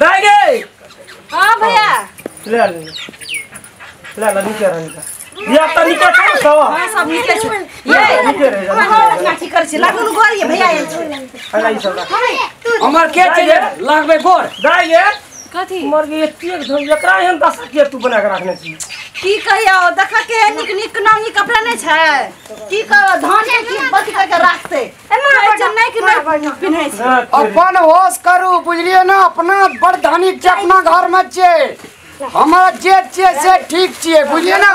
दाई गे। हां भैया ले नीचे रहने का ये आपका नीचे कहाँ सवा हां सब नीचे छे ये नीचे रह जा ना ठीक कर छी लागल गोर ये भैया अला ई सब हमर के चीज लागबे गोर दाई गे कथी मर गए एक धन एकरा एहन दशा के तू बना के रखने छी की कहियो देख के निक नामी कपड़ा नहीं छै की कह धान के की बच के रखते एना नहीं कि नहीं पिन्है छै अपन होश करू बुझलिए ना अपना बड़ धनिक के अपना घर में छे हमरा जे छे से ठीक छे बुझलिए ना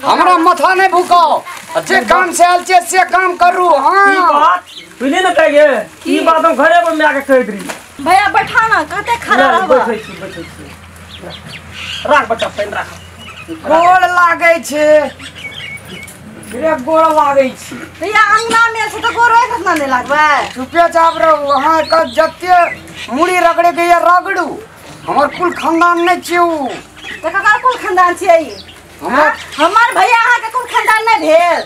हमरा माथा नहीं भूकाओ जे काम से आल छे से काम करू हां ई बात बुझली ना कहे ई बात हम घरे में आके कह दी भैया बैठा ना कते खड़ा रहबा बैठै छी राख बच्चा पेन राख गोड़ लागे छे रे गोड़ लागे छी भैया अंगना में से तो गोर कितना नहीं लागबे चुपे चाप रहो वहां का जत्ते मुड़ी रगड़े गई रगड़ू हमर कुल खानदान नहीं छियू देख का कुल खानदान छियै हमर भैया अहाँ के कुल खानदान नहीं भेल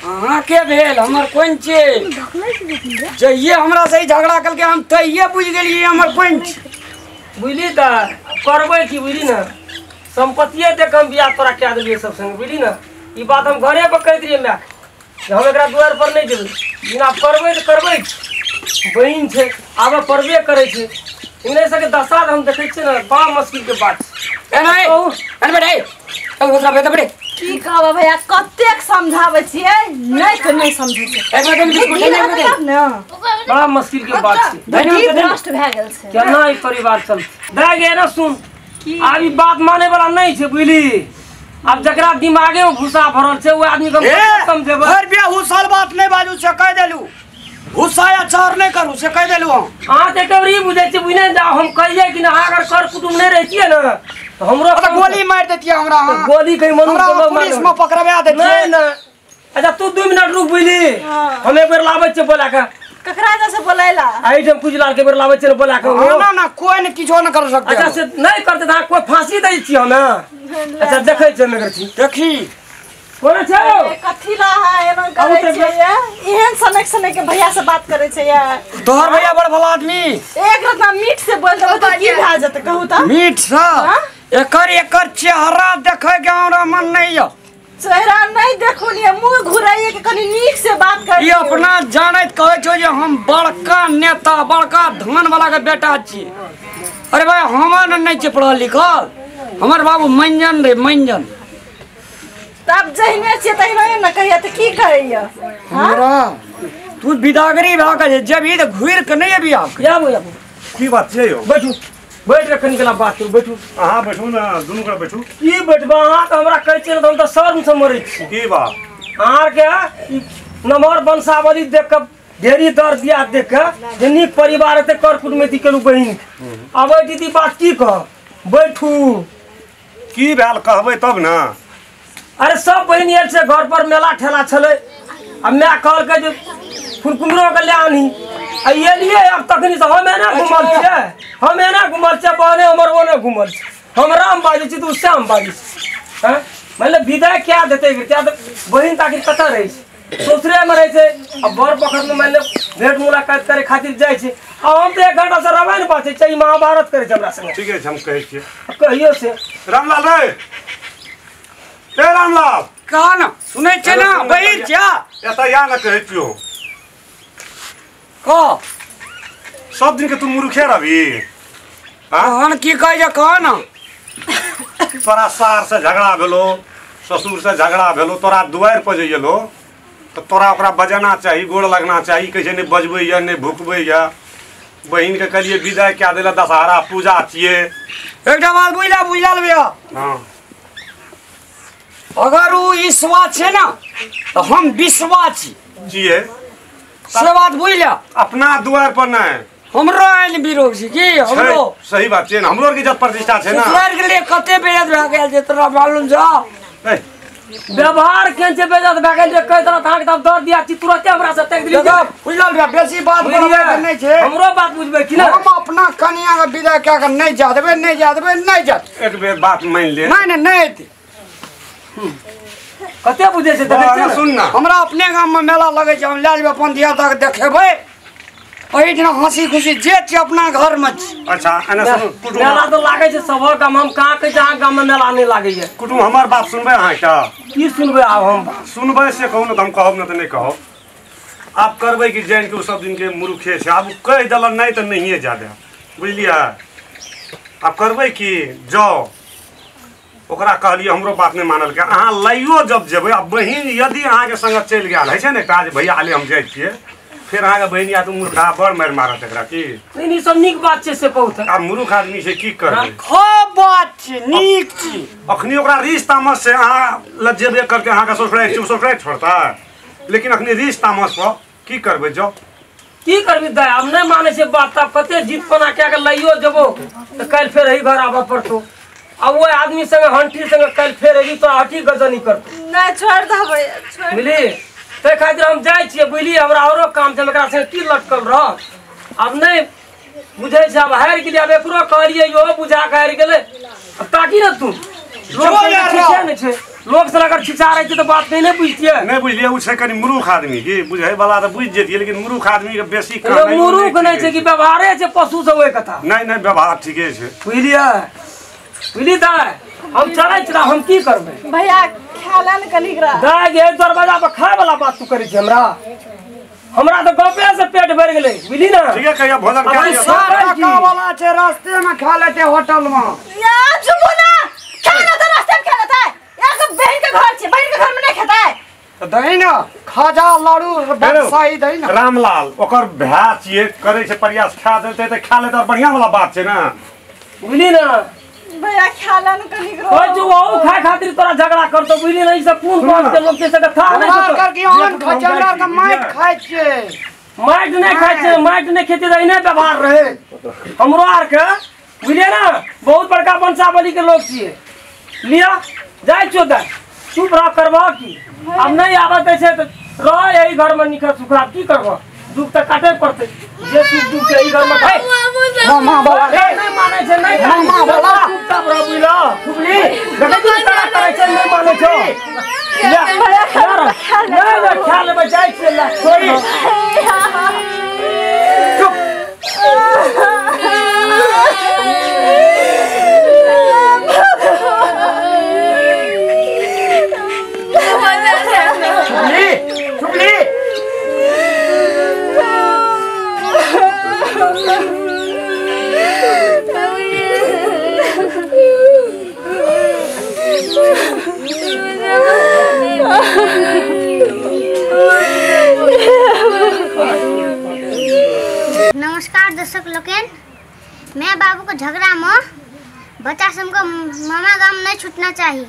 अहाँ के भेल हमर कोन छे जइए हमरा से झगड़ा करके हम तइए बुझ गेलिए हमर कोन बुझली त करबै की बुझली ना संपत्तिए देख हम बियाह तोरा क्या दिलिए सब संग बुझली ना ई बात हम घरे पर कह दिए मैं हम एकरा द्वार पर नहीं जेबै बिना करबै त करबै बहिन छे आबे परबे करै छे इने सके दशा हम देखै छियै ना बड़ा मुश्किल के बात ए नहीं अन बेटे चल दूसरा बेटा बेटे की कहबा भैया कतेक समझाबै छियै नहीं समझै छै एक मिनट बिस्कुट नहीं बेटे ना बड़ा मुश्किल के बात छे धनी भ्रष्ट भए गेल छै केना ई परिवार चल दे गे ना सुन आब ई बात माने वाला नहीं छे बुझली अब जकरा दिमागे में भूसा भरल छे वो आदमी को समझेबे घर बिया हुसल बात नहीं बाजू से कह देलू हुसाया चार नहीं करू से कह देलू हां ते कबरी बुझै छे बुझने जा हम कहिए कि ना अगर कर कुटुम नहीं रहतिए ना तो हमरो तो गोली मार देती हमरा गोली कहीं मनु को पुलिस में पकड़वा देती नहीं ना अच्छा तू 2 मिनट रुक बुझली हम एक बेर लाबै छे बोला का ककरा जैसे बोलैला आई जब कुछ लाल के बेर लाबै छे बोला का ना ना कोई ने किछो न कर सकते अच्छा से नहीं करते था कोई फांसी दै छी हम अच्छा देखै छे नगर छी देखी कोन छे कथी ला है एना करे छै एहन सनक के भैया से बात करे छै या तोहर भैया बड़ भला आदमी एक रत्ना मीठ से बोल दे तो की भा जत कहू त मीठ सा एकर चेहरा देखे के हमरा मन नहीं है चेहरा नहीं देखो लिए मुंह घुराइए के कनी नीक से बात कर ये अपना जानत कहे छो जे हम बड़का नेता बड़का धन वाला के बेटा छी अरे भाई हमर नहीं छै पढ़ल लिखल हमर बाबू मंजन रे मंजन तब जहिने छै तहिने न कहिया त की करैया हमरा तू बिदागरी भाग जब ई त घुर के नहीं अभी आप या बोया की बात छै यो बैठू बैठ रखन के बात करू बैठू अहाँ बैठू ना दुनू गोटे बैठू की बैठबा अहाँ त हमरा कहै छियै त हम त शर्म से मरै छी की बात अहाँ के नमहर वंशावली देख के ढेरी दर दिया देख के जे नीक परिवार ते कर कुटमैती केलू बहिन अबै दीदी बात की कह बैठू की भेल कहबै तब ना अरे सब बहिन आयल से घर पर मेला ठेला छले अब मैं कहल के जे फुलकुमरो के ले आनी आ एलिए अब तखनी से हम एना घुमल छियै हम एना घुमल छियै बहने हमर ओने घुमल छी हम राम बाजी छी तू श्याम बाजी हैं मतलब विदाई क्या देते क्या तो बहिन ताकि कत रहे छै ससुरे में रहे छै अब बर पखर में मान ले भेंट मुलाकात करे खातिर जाय छै अब हम तो 1 घंटा से रामायण बात छै महाभारत करे छै हमरा संगे ठीक है हम कहै छियै कहियो से रामलाल रे ए रामलाल कहा ना सुनै छै ना बही क्या एता या ना कहै छियो को सब दिन के तू मुरुखे रही हां की कह जे कह ना तोरा सार से झगड़ा भेलो ससुर से झगड़ा भेलो तोरा दुआर पर जइलो तो तोरा ओकरा बजाना चाहिए गोड़ लगना चाहिए कैसे नहीं बजबै या नहीं भुकबै या बहिन के कहलिए विदाई क्या देला दशहरा पूजा छिए एकटा बात बुझला लेबे हां अगर वो ईश्वा छे ना तो हम विश्वा छी छिए से बात बुझला अपना दुआर पर नहीं हमरो आइन विरोध छी की हमरो सही बात छै ना हमरो के इज्जत प्रतिष्ठा छै ना ससुराल के लिए कते बेइज्जत भए गेल जे तोरा मालूम छ व्यवहार केन से बेइज्जत भए गेल जे कह तरह ताक तब दर दिया छी तुरंते हमरा से तक दिली बुझल बे बेसी बात बोलबे के नहीं छै हमरो बात बुझबै कि ना हम अपना कनिया के विदाई क्या कर नहीं जा देबे नहीं जा एक बेर बात मान ले नहीं एते कते बुझे छै देखे छै सुन ना हमरा अपने गांव में मेला लगे छै हम ले जेबे अपन धिया तक देखेबै ओही दिन हंसी खुशी जे छी अपना घर में छी। अच्छा एने सुनू कुटुम मेला तो लागे छै सब गाम, हम कहाँ के जहाँ गाम में मेला नहीं लागे है। कुटुम हमर बात सुनबै अहाँ क्या की सुनबे आब हम? सुनबै से कहू न त हम कहब न त नहीं कहब। आप करबै कि जान के उ सब दिन के मुरुखे छै, आब कह देलन नहीं त नहिए जा दे, बुझलिए। आप करबै कि जाओ ओकरा कहलिए हमरो बात नहीं मानल के, अहाँ लइयो जब जेबै, अब बहिन यदि अहाँ के संग चल गेल है छै ने काज भैया आले हम जाइ छियै, फिर अहाँ के बहिन या तो मूर्खा बड़ मार मारत एकरा की। नहीं सब नीक बात छै से बहुत। आब मूर्ख आदमी से की करबै? खूब बात छी, नीक छी। अखनी ओकरा रीस तामस से अहाँ लजेबे करके अहाँ के ससुराल छोड़ता, लेकिन अखनी रीस तामस पर की करबै? जाओ की करबी दाय, अब नहीं माने से बात, तब कते जीत पना क्या के लइयो जबो तो कल फिर ही घर आबा पड़तो। अब वो आदमी संग हंठी संग कल फिर एबी तो हठी गजनी करतो। नहीं छोड़ दो भैया, छोड़। बुझली ते खातिर हम जाय छियै, बुझली हमरा औरो काम छै, एकरा संग की लटकल रह। अब नहीं बुझे छै, अब हारि गेलियै, अब एकरो कहलियै यो बुझा के हारि गेलै। अब ताकि न तू लोग छै ने छै, लोग से अगर छिछा रहे तो बात नहीं बुझतियै। नहीं बुझलिए उ छै कनी मूर्ख आदमी की, बुझै वाला त बुझ जेतिए, लेकिन मूर्ख आदमी के बेसी काम नहीं। मूर्ख नहीं छै कि व्यवहारे छै पशु से ओए कथा। नहीं नहीं व्यवहार ठीके छै, बुझलियै बुझली दाय। हम चलै छी, हम की करबै भैया खाला न कनी करा दाय गे दरवाजा पर खाए वाला बात तू करे छी। हमरा तो गपे से पेट भर गेलै, बुझली ना। ठीके कहिया भोजन अब खा हम लिया। सारा का वाला छै, रास्ते में खा लेते होटल में। या चुपो ना, खाना तो रास्ते में खेलता है। या सब बहन के घर छे, बहन के घर में नहीं खाता है। दही न खाजा लाडू व्यवसायी दही न। रामलाल ओकर भाय छिए, करे छै प्रयास, खा देते त खा लेते, बढ़िया वाला बात छै ना, बुझली ना। भैया खाला न कनी करो। ओए जो वो खाए खातिर तोरा झगड़ा करतो, बुझली ना। ई सब कोन बात के लोग के से खा नहीं हमरा सकतो। करके आन खचंडा के माइट खाइ छियै। माइट नहीं खाए छै, माइट नहीं खेती तो इने व्यवहार रहे हमरो आर के, बुझलिए ना। बहुत बड़का वंशावली के लोग छिए। लिया जाय छो दा चुप रह, करबा की। अब नहीं आबत छै तो रह यही घर में निखर सुखा, की करबो? दुख तो काटे पड़ते, जे सुख दुख यही घर में खाए। मामा बाबा नहीं माने छै, नहीं मामा बाबा चुपचाप रह बुझला, बुझली। देखै छी तरह करे छै, नहीं माने छो। नहीं खा लेबै, जाय छियै ला छोड़ नमस्कार दर्शक लोकेन, मैं बाबू को झगड़ा में बच्चा सबको मामा गाम नहीं छूटना चाहिए।